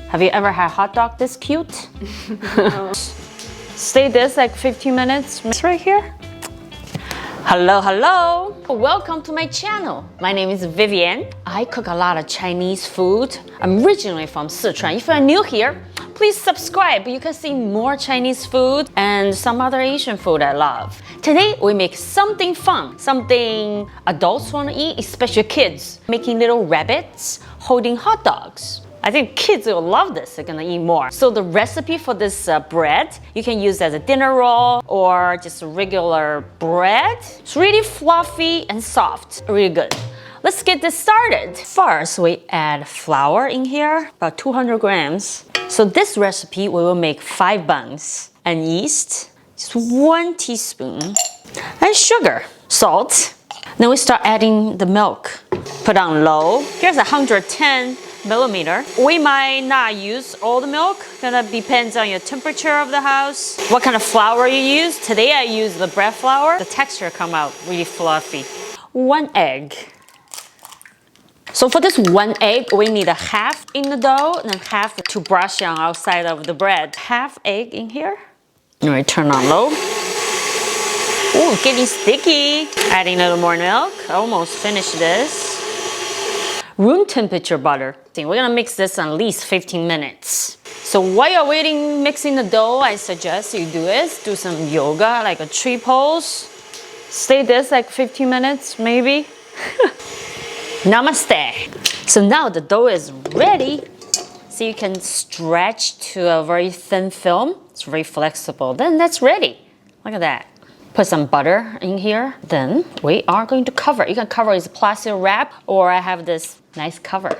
Have you ever had hot dog this cute? Stay this like 15 minutes. It's right here. Hello. Welcome to my channel. My name is Vivian. I cook a lot of Chinese food. I'm originally from Sichuan. If you're new here, please subscribe. You can see more Chinese food and some other Asian food I love. Today, we make something fun, something adults want to eat, especially kids. Making little rabbits holding hot dogs. I think kids will love this. They're gonna eat more. So the recipe for this bread, you can use as a dinner roll or just regular bread. It's really fluffy and soft, really good. Let's get this started. First, we add flour in here, about 200 grams. So this recipe, we will make 5 buns and yeast, just 1 teaspoon, and sugar, salt. Then we start adding the milk. Put on low. Here's 110 millimeter. We might not use all the milk. That depends on your temperature of the house. What kind of flour you use. Today I use the bread flour. The texture come out really fluffy. 1 egg. So for this 1 egg, we need a half in the dough and half to brush on outside of the bread. Half egg in here. And we turn on low. Ooh, getting sticky. Adding a little more milk. Almost finished this. Room temperature butter. We're gonna mix this at least 15 minutes. So while you're waiting, mixing the dough, I suggest you do some yoga, like a tree pose. Stay this like 15 minutes, maybe. Namaste. So now the dough is ready. So you can stretch to a very thin film. It's very flexible. Then that's ready. Look at that. Put some butter in here. Then we are going to cover. You can cover with plastic wrap, or I have this nice cover.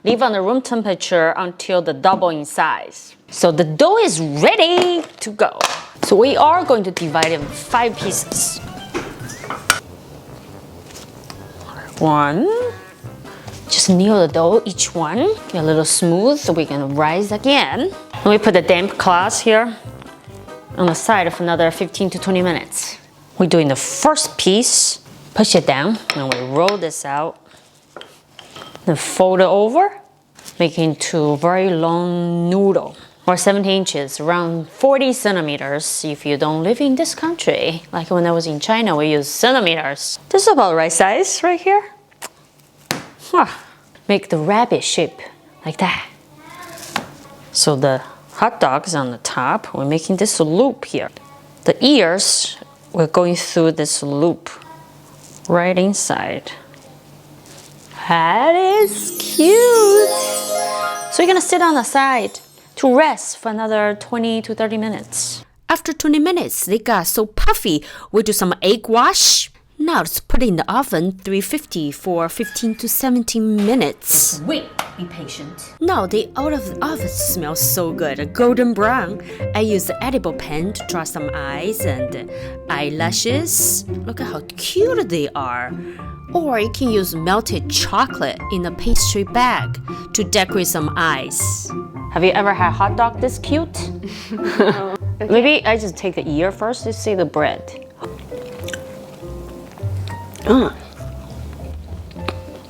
Leave on the room temperature until the double in size. So the dough is ready to go. So we are going to divide it in 5 pieces. 1. Just knead the dough, each one. Get a little smooth so we can rise again. And we put the damp cloth here on the side for another 15 to 20 minutes. We're doing the first piece. Push it down, and we roll this out. Then fold it over, making into a very long noodle, or 17 inches, around 40 centimeters if you don't live in this country. Like when I was in China, we use centimeters. This is about the right size right here. Make the rabbit shape like that. So the hot dog's on the top. We're making this loop here. The ears, we're going through this loop right inside. That is cute. So you're gonna sit on the side to rest for another 20 to 30 minutes. After 20 minutes, they got so puffy. We do some egg wash. Now let's put it in the oven, 350 for 15 to 17 minutes. Wait, be patient. Now they out of the oven smells so good, golden brown. I use the edible pen to draw some eyes and eyelashes. Look at how cute they are. Or you can use melted chocolate in a pastry bag to decorate some eyes. Have you ever had hot dog this cute? No. Okay. Maybe I just take the ear first to see the bread.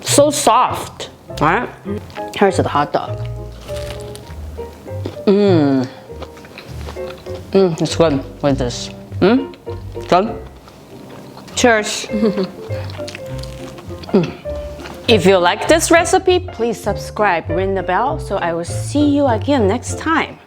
So soft. All right, here's the hot dog. It's good with this. Good. Cheers. If you like this recipe, please subscribe, ring the bell, so I will see you again next time.